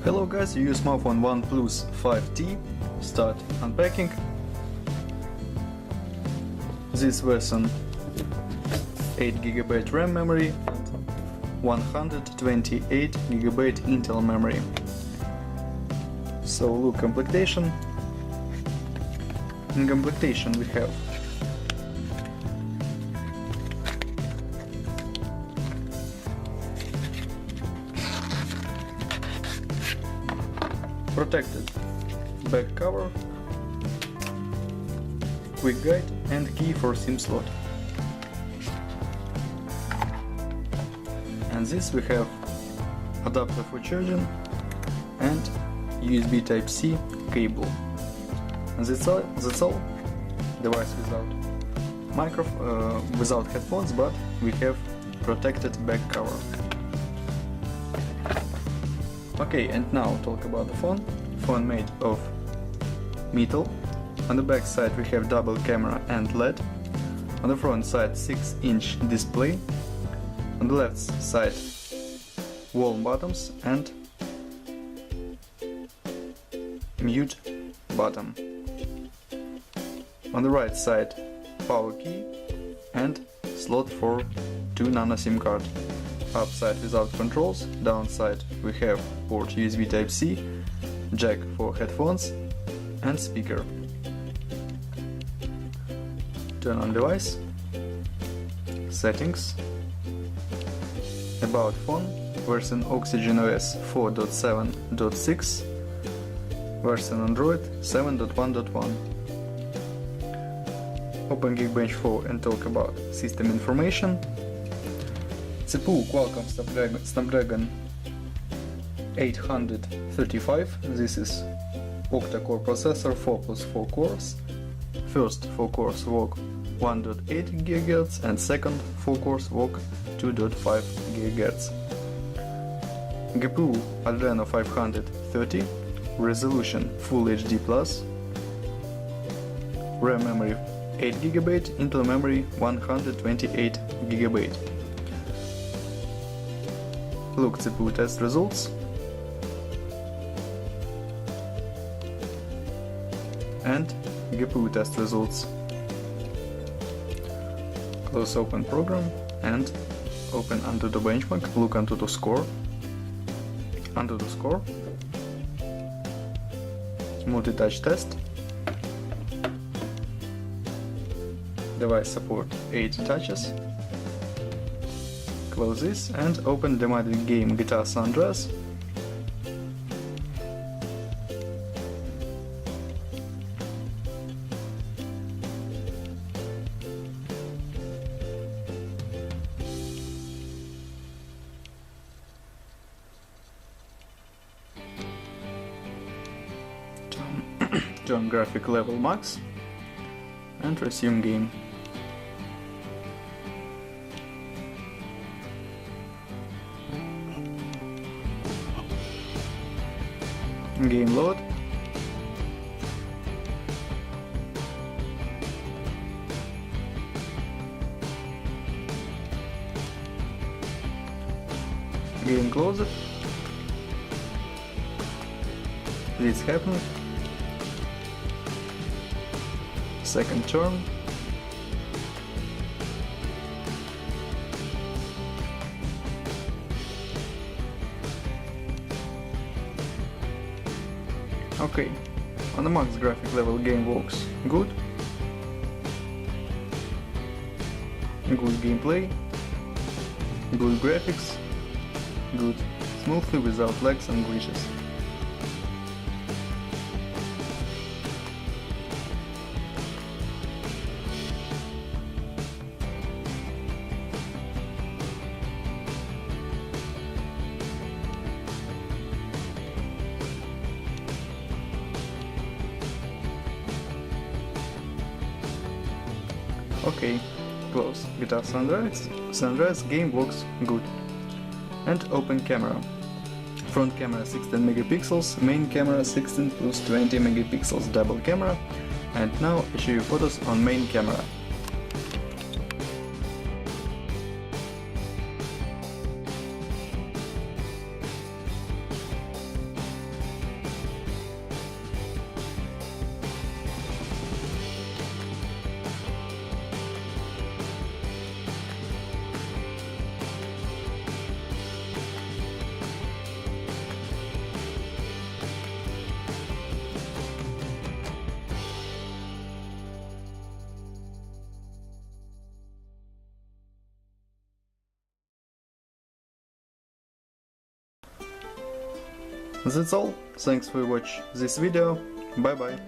Hello guys, you use smartphone OnePlus 5T. Start unpacking. This version 8GB RAM memory and 128GB Intel memory. So look, completion. In completion we have protected back cover, quick guide and key for SIM slot. And this we have adapter for charging and USB Type-C cable. And that's all. Device without headphones, but we have protected back cover. Okay, and now talk about the phone. Phone made of metal. On the back side we have double camera and LED. On the front side 6-inch display. On the left side warm buttons and mute button. On the right side power key and slot for 2 nano SIM card. Upside without controls, downside we have port USB Type-C, jack for headphones and speaker. Turn on device, settings, about phone, version Oxygen OS 4.7.6, version Android 7.1.1. Open Geekbench 4 and talk about system information. CPU Qualcomm Snapdragon 835, this is octa-core processor, 4 plus 4 cores. First 4 cores work 1.8 GHz and second 4 cores work 2.5 GHz. GPU Adreno 530, resolution Full HD+, RAM memory 8GB, Intel memory 128GB. Look CPU test results and GPU test results. Close open program and open Antutu benchmark, look Antutu score. Antutu score. Multi-touch test. Device support 8 touches. Close this and open demanded game GTA San Andreas. Turn graphic level max and resume game. Game load. Game closed. This happened. Second turn. Okay, on the max graphic level game works good. Good gameplay, good graphics, good smoothly without lags and glitches. Okay, close. GTA San Andreas game works good. And open camera. Front camera 16 megapixels, main camera 16 plus 20 megapixels double camera. And now I show you photos on main camera. That's all. Thanks for watching this video. Bye bye.